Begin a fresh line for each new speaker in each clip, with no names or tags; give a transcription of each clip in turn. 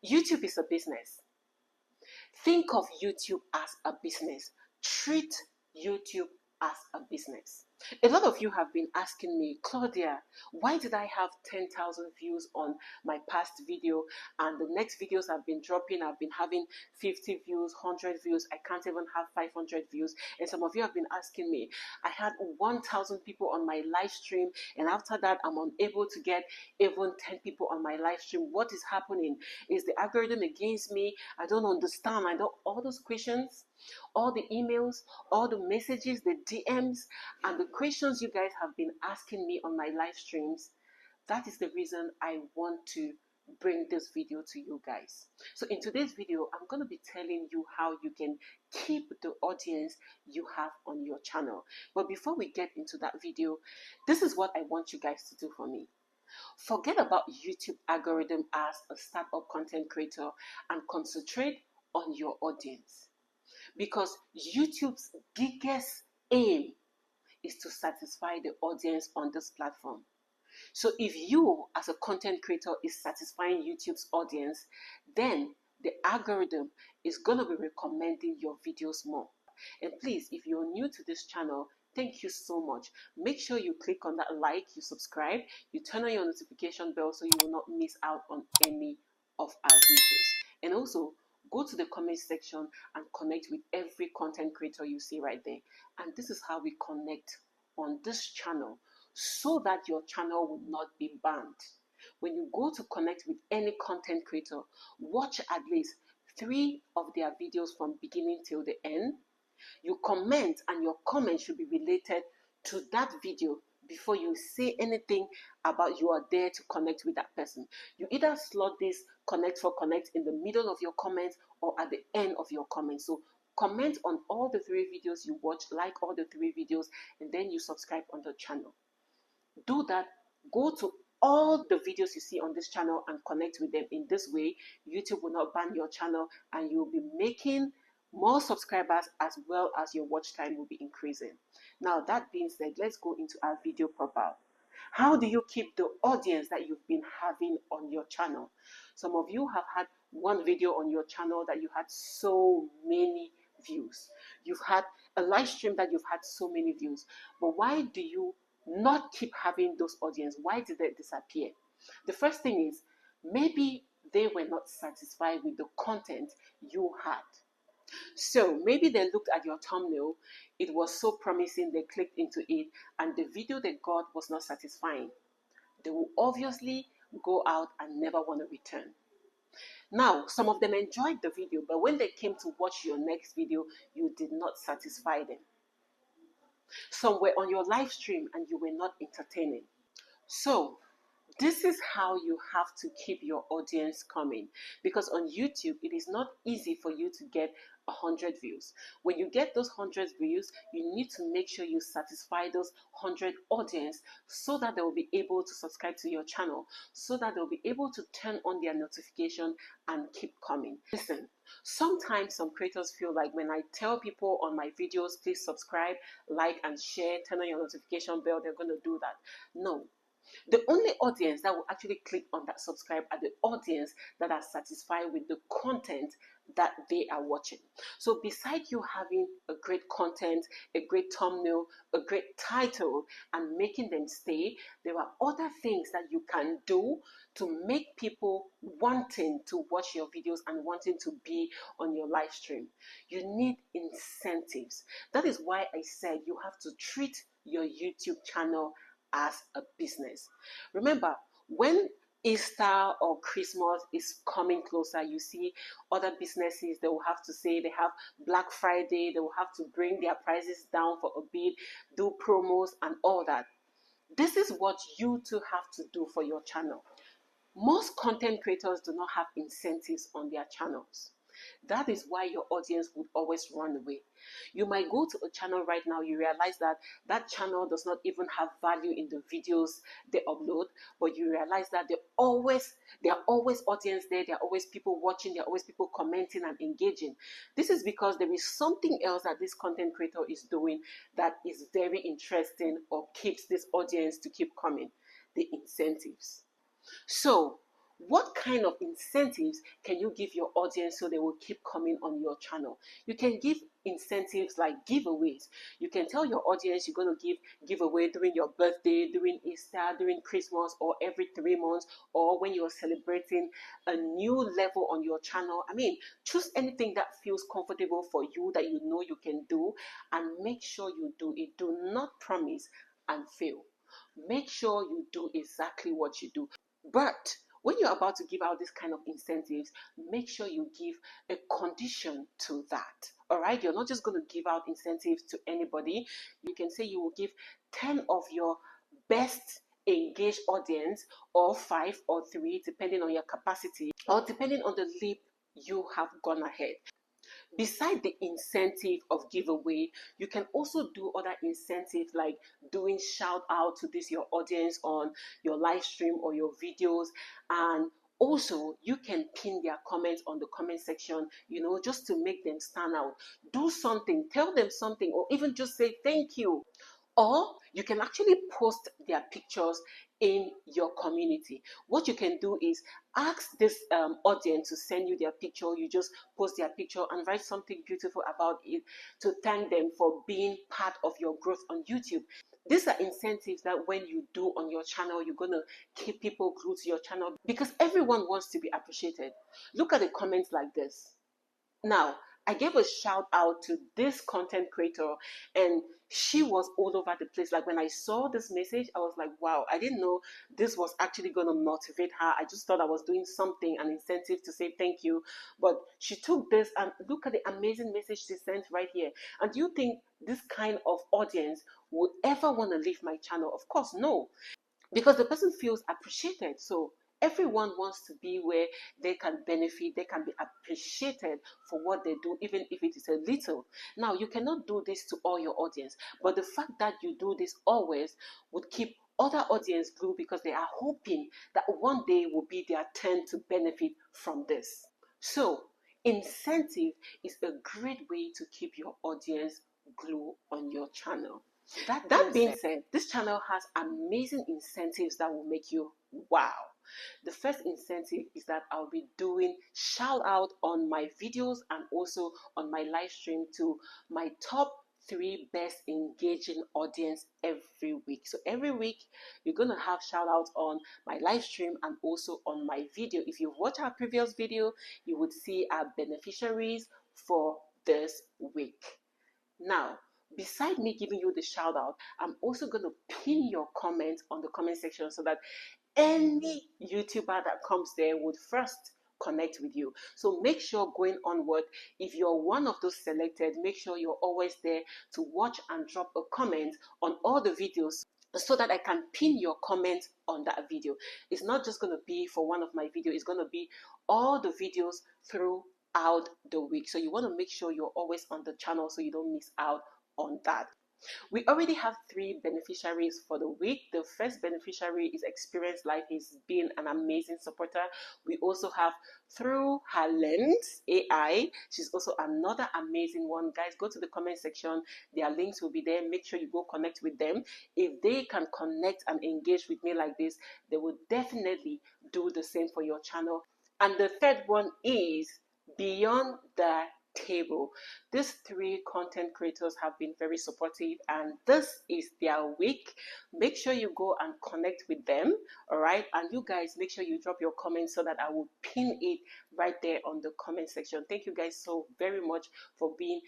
YouTube is a business. Think of YouTube as a business. Treat YouTube as a business. A lot of you have been asking me, Claudia, why did I have 10,000 views on my past video, and the next videos I've been dropping, I've been having 50 views, 100 views, I can't even have 500 views. And some of you have been asking me, I had 1,000 people on my live stream, and after that I'm unable to get even 10 people on my live stream. What is happening? Is the algorithm against me? I don't understand. I don't, all those questions, all the emails, all the messages, the DMs, and the questions you guys have been asking me on my live streams. That is the reason I want to bring this video to you guys. So in today's video, I'm going to be telling you how you can keep the audience you have on your channel. But before we get into that video, this is what I want you guys to do for me. Forget about YouTube algorithm as a startup content creator and concentrate on your audience. Because YouTube's biggest aim is to satisfy the audience on this platform. So if you as a content creator is satisfying YouTube's audience, then the algorithm is going to be recommending your videos more. And please, if you're new to this channel, thank you so much. Make sure you click on that like, you subscribe, you turn on your notification bell so you will not miss out on any of our videos. And also, go to the comment section and connect with every content creator you see right there. And this is how we connect on this channel so that your channel will not be banned. When you go to connect with any content creator, watch at least 3 of their videos from beginning till the end. You comment, and your comment should be related to that video before you say anything about you are there to connect with that person. You either slot this connect for connect in the middle of your comments or at the end of your comments. So comment on all the 3 videos you watch, like all the 3 videos, and then you subscribe on the channel. Do that. Go to all the videos you see on this channel and connect with them. In this way, YouTube will not ban your channel and you'll be making more subscribers, as well as your watch time will be increasing. Now, that being said, let's go into our video profile. How do you keep the audience that you've been having on your channel? Some of you have had one video on your channel that you had so many views. You've had a live stream that you've had so many views. But why do you not keep having those audience? Why did they disappear? The first thing is, maybe they were not satisfied with the content you had. So maybe they looked at your thumbnail, it was so promising, they clicked into it, and the video they got was not satisfying. They will obviously go out and never want to return. Now, some of them enjoyed the video, but when they came to watch your next video, you did not satisfy them. Some were on your live stream and you were not entertaining. So this is how you have to keep your audience coming, because on YouTube, it is not easy for you to get 100 views. When you get those 100 views, you need to make sure you satisfy those 100 audience so that they will be able to subscribe to your channel, so that they'll be able to turn on their notification and keep coming. Listen, sometimes some creators feel like when I tell people on my videos, please subscribe, like, and share, turn on your notification bell, they're going to do that. No. The only audience that will actually click on that subscribe are the audience that are satisfied with the content that they are watching. So besides you having a great content, a great thumbnail, a great title, and making them stay, there are other things that you can do to make people wanting to watch your videos and wanting to be on your live stream. You need incentives. That is why I said you have to treat your YouTube channel as a business. Remember, when Easter or Christmas is coming closer, you see other businesses, they will have to say they have Black Friday, they will have to bring their prices down for a bit, do promos and all that. This is what you too have to do for your channel. Most content creators do not have incentives on their channels. That is why your audience would always run away. You might go to a channel right now, you realize that that channel does not even have value in the videos they upload, but you realize that there are always audience there, there are always people watching, there are always people commenting and engaging. This is because there is something else that this content creator is doing that is very interesting or keeps this audience to keep coming: the incentives. So What kind of incentives can you give your audience so they will keep coming on your channel? You can give incentives like giveaways. You can tell your audience you're going to give giveaway during your birthday, during Easter, during Christmas, or every 3 months, or when you're celebrating a new level on your channel. I mean, choose anything that feels comfortable for you, that you know you can do, and make sure you do it. Do not promise and fail. Make sure you do exactly what you do. But when you're about to give out this kind of incentives, make sure you give a condition to that. All right, you're not just going to give out incentives to anybody. You can say you will give 10 of your best engaged audience, or 5 or 3, depending on your capacity, or depending on the leap you have gone ahead. Beside the incentive of giveaway, you can also do other incentives like doing shout out to this your audience on your live stream or your videos. And also you can pin their comments on the comment section, just to make them stand out. Do something, tell them something, or even just say thank you. Or you can actually post their pictures in your community. What you can do is ask this audience to send you their picture. You just post their picture and write something beautiful about it to thank them for being part of your growth on YouTube. These are incentives that when you do on your channel, you're going to keep people glued to your channel, because everyone wants to be appreciated. Look at the comments like this. Now, I gave a shout out to this content creator, and she was all over the place. Like when I saw this message, I was like, wow, I didn't know this was actually going to motivate her. I just thought I was doing something, an incentive to say thank you. But she took this and look at the amazing message she sent right here. And do you think this kind of audience would ever want to leave my channel? Of course, no, because the person feels appreciated. So everyone wants to be where they can benefit, they can be appreciated for what they do, even if it is a little. Now, you cannot do this to all your audience, but the fact that you do this always would keep other audience glued, because they are hoping that one day will be their turn to benefit from this. So incentive is a great way to keep your audience glued on your channel. That being said, this channel has amazing incentives that will make you wow. The first incentive is that I'll be doing shout out on my videos and also on my live stream to my top 3 best engaging audience every week. So every week you're going to have shout outs on my live stream and also on my video. If you've watched our previous video, you would see our beneficiaries for this week. Now, beside me giving you the shout out, I'm also going to pin your comments on the comment section so that any YouTuber that comes there would first connect with you. So make sure going onward, if you're one of those selected, make sure you're always there to watch and drop a comment on all the videos, so that I can pin your comment on that video. It's not just going to be for one of my videos, it's going to be all the videos throughout the week. So you want to make sure you're always on the channel so you don't miss out on that. We already have 3 beneficiaries for the week. The first beneficiary is Experience Life. He's been an amazing supporter. We also have Through Her Lens AI. She's also another amazing one. Guys, go to the comment section. Their links will be there. Make sure you go connect with them. If they can connect and engage with me like this, they will definitely do the same for your channel. And the third one is Beyond the Table. These 3 content creators have been very supportive, and this is their week. Make sure you go and connect with them, all right? And you guys, make sure you drop your comments so that I will pin it right there on the comment section. Thank you guys so very much for being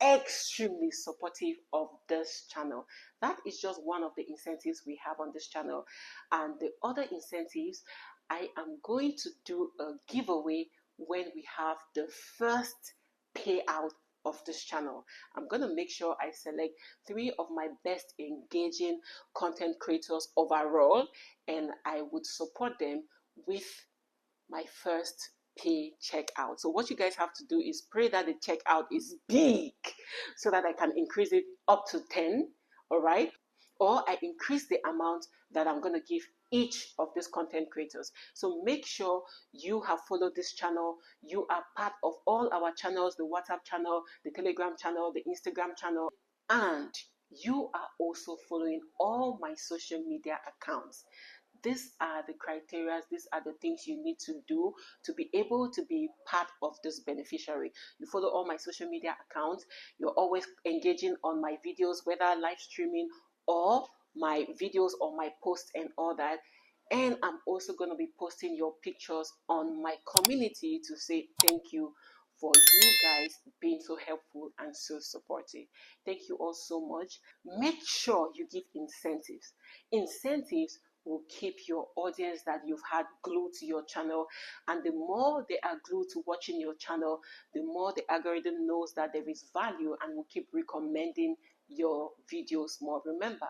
extremely supportive of this channel. That is just one of the incentives we have on this channel. And the other incentives, I am going to do a giveaway when we have the first payout of this channel. I'm going to make sure I select 3 of my best engaging content creators overall, and I would support them with my first pay checkout. So what you guys have to do is pray that the checkout is big so that I can increase it up to 10, all right? Or I increase the amount that I'm going to give each of these content creators. So make sure you have followed this channel. You are part of all our channels, the WhatsApp channel, the Telegram channel, the Instagram channel, and you are also following all my social media accounts. these are the criteria, these are the things you need to do to be able to be part of this beneficiary. You follow all my social media accounts, you're always engaging on my videos, whether live streaming or my videos or my posts and all that. And I'm also going to be posting your pictures on my community to say thank you for you guys being so helpful and so supportive. Thank you all so much. Make sure you give incentives. Incentives will keep your audience that you've had glued to your channel, and the more they are glued to watching your channel, the more the algorithm knows that there is value and will keep recommending your videos more. Remember,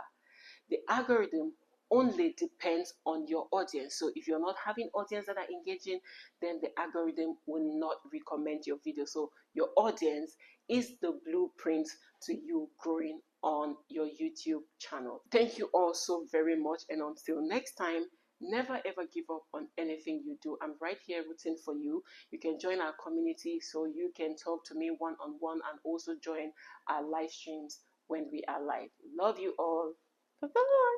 the algorithm only depends on your audience. So if you're not having audience that are engaging, then the algorithm will not recommend your video. So your audience is the blueprint to you growing on your YouTube channel. Thank you all so very much, and until next time, never ever give up on anything you do. I'm right here rooting for you. You can join our community so you can talk to me one-on-one and also join our live streams when we are live. Love you all. Bye-bye.